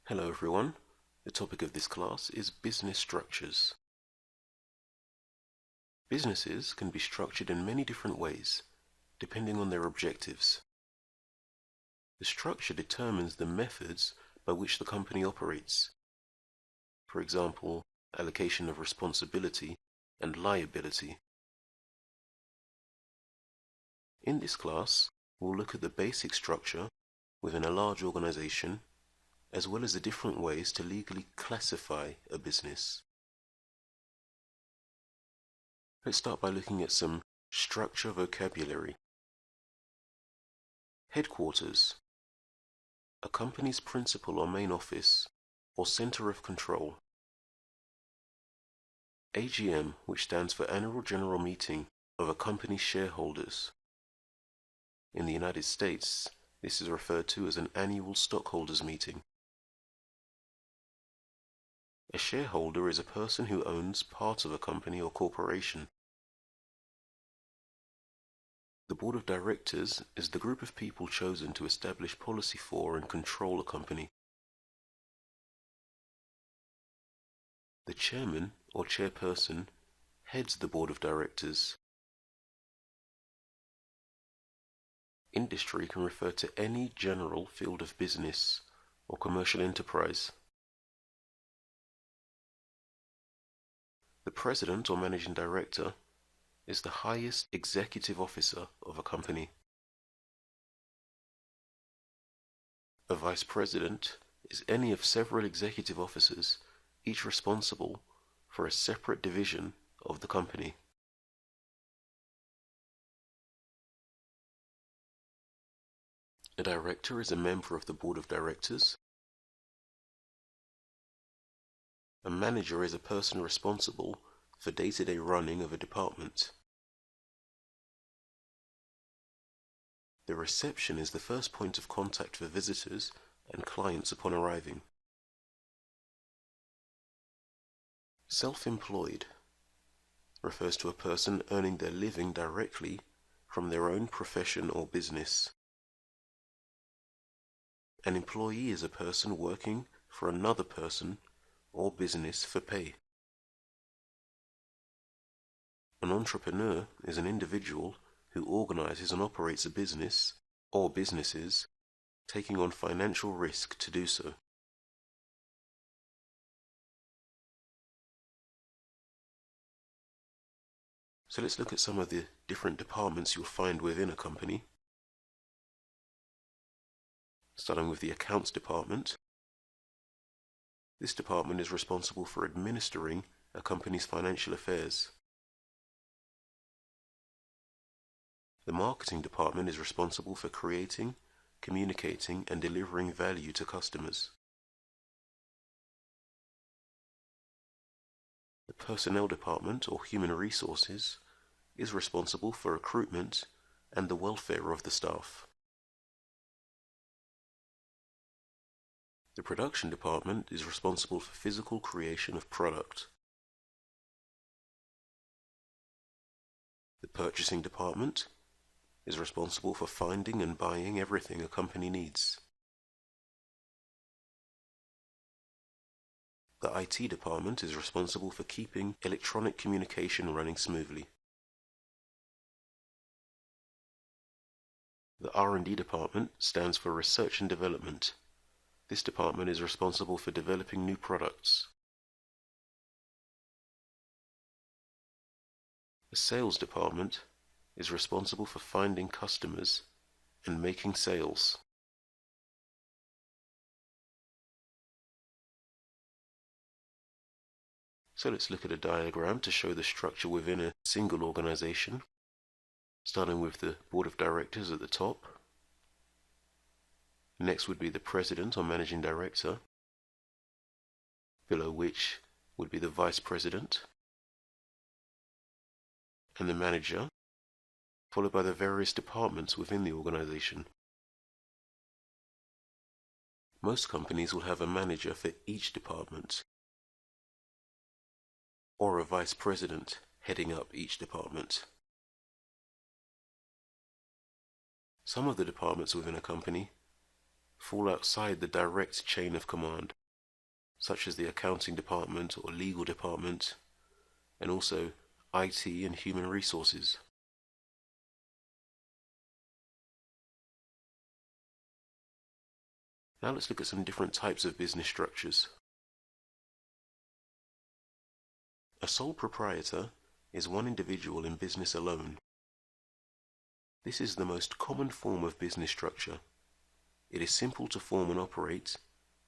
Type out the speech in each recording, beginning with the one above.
Hello everyone. The topic of this class is business structures. Businesses can be structured in many different ways, depending on their objectives. The structure determines the methods by which the company operates. For example, allocation of responsibility and liability. In this class, we'll look at the basic structure within a large organization, as well as the different ways to legally classify a business. Let's start by looking at some structure vocabulary. Headquarters. A company's principal or main office, or center of control. AGM, which stands for Annual General Meeting of a company's shareholders. In the United States, this is referred to as an annual stockholders meeting. A shareholder is a person who owns part of a company or corporation. The board of directors is the group of people chosen to establish policy for and control a company. The chairman or chairperson heads the board of directors. Industry can refer to any general field of business or commercial enterprise. The president or managing director is the highest executive officer of a company. A vice president is any of several executive officers, each responsible for a separate division of the company. A director is a member of the board of directors. A manager is a person responsible for day-to-day running of a department. The reception is the first point of contact for visitors and clients upon arriving. Self-employed refers to a person earning their living directly from their own profession or business. An employee is a person working for another person or business for pay. An entrepreneur is an individual who organizes and operates a business or businesses, taking on financial risk to do so. So let's look at some of the different departments you'll find within a company. Starting with the accounts department. This department is responsible for administering a company's financial affairs. The marketing department is responsible for creating, communicating, and delivering value to customers. The personnel department, or human resources, is responsible for recruitment and the welfare of the staff. The production department is responsible for physical creation of product. The purchasing department is responsible for finding and buying everything a company needs. The IT department is responsible for keeping electronic communication running smoothly. The R&D department stands for Research and Development. This department is responsible for developing new products. The sales department is responsible for finding customers and making sales. So let's look at a diagram to show the structure within a single organization, starting with the board of directors at the top. Next would be the president or managing director, below which would be the vice president and the manager, followed by the various departments within the organization. Most companies will have a manager for each department, or a vice president heading up each department. Some of the departments within a company fall outside the direct chain of command, such as the accounting department or legal department, and also IT and human resources. Now let's look at some different types of business structures. A sole proprietor is one individual in business alone. This is the most common form of business structure. It is simple to form and operate,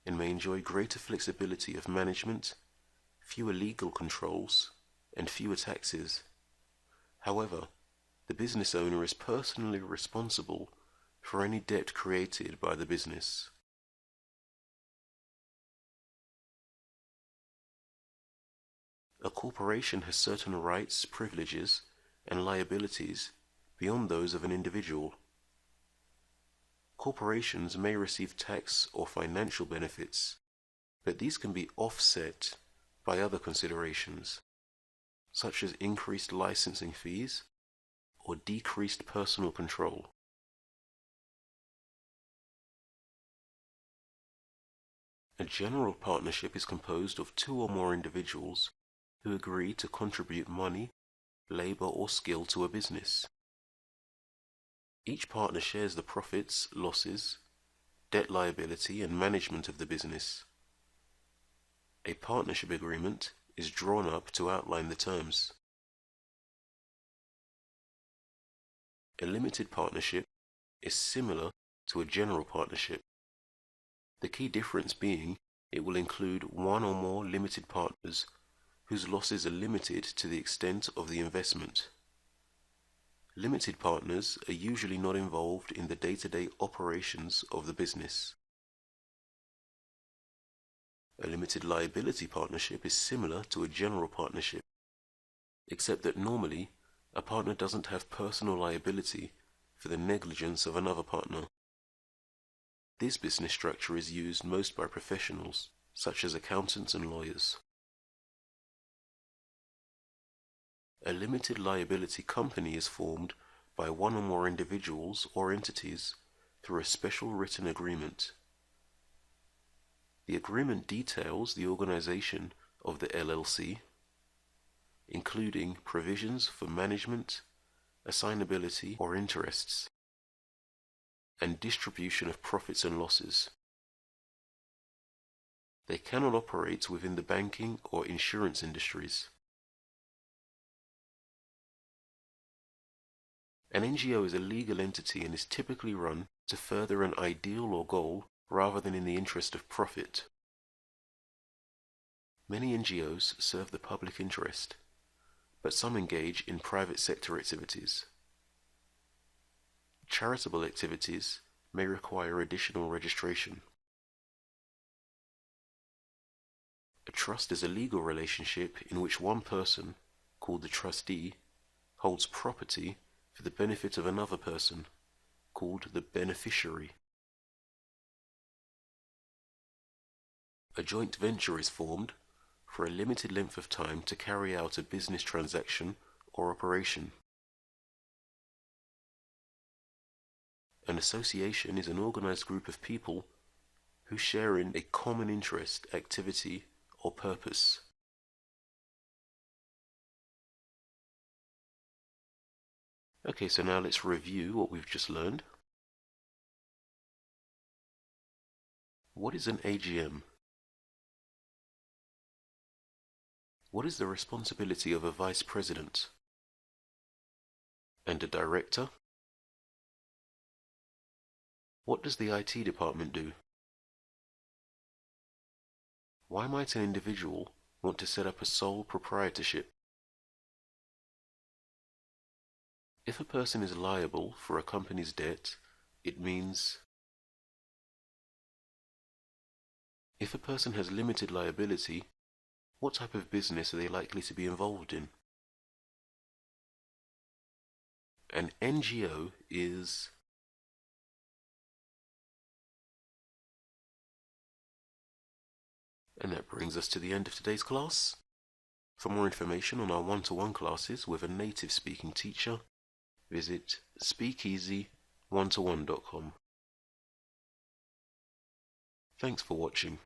and may enjoy greater flexibility of management, fewer legal controls, and fewer taxes. However, the business owner is personally responsible for any debt created by the business. A corporation has certain rights, privileges, and liabilities beyond those of an individual. Corporations may receive tax or financial benefits, but these can be offset by other considerations, such as increased licensing fees or decreased personal control. A general partnership is composed of two or more individuals who agree to contribute money, labor, or skill to a business. Each partner shares the profits, losses, debt liability, and management of the business. A partnership agreement is drawn up to outline the terms. A limited partnership is similar to a general partnership. The key difference being it will include one or more limited partners whose losses are limited to the extent of the investment. Limited partners are usually not involved in the day-to-day operations of the business. A limited liability partnership is similar to a general partnership, except that normally a partner doesn't have personal liability for the negligence of another partner. This business structure is used most by professionals, such as accountants and lawyers. A limited liability company is formed by one or more individuals or entities through a special written agreement. The agreement details the organization of the LLC, including provisions for management, assignability or interests, and distribution of profits and losses. They cannot operate within the banking or insurance industries. An NGO is a legal entity and is typically run to further an ideal or goal rather than in the interest of profit. Many NGOs serve the public interest, but some engage in private sector activities. Charitable activities may require additional registration. A trust is a legal relationship in which one person, called the trustee, holds property for the benefit of another person, called the beneficiary. A joint venture is formed for a limited length of time to carry out a business transaction or operation. An association is an organized group of people who share in a common interest, activity, or purpose. Okay, so now let's review what we've just learned. What is an AGM? What is the responsibility of a vice president and a director? What does the IT department do? Why might an individual want to set up a sole proprietorship? If a person is liable for a company's debt, it means if a person has limited liability, what type of business are they likely to be involved in? An NGO is And that brings us to the end of today's class. For more information on our one-to-one classes with a native speaking teacher, visit speakeasy1to1.com. Thanks for watching.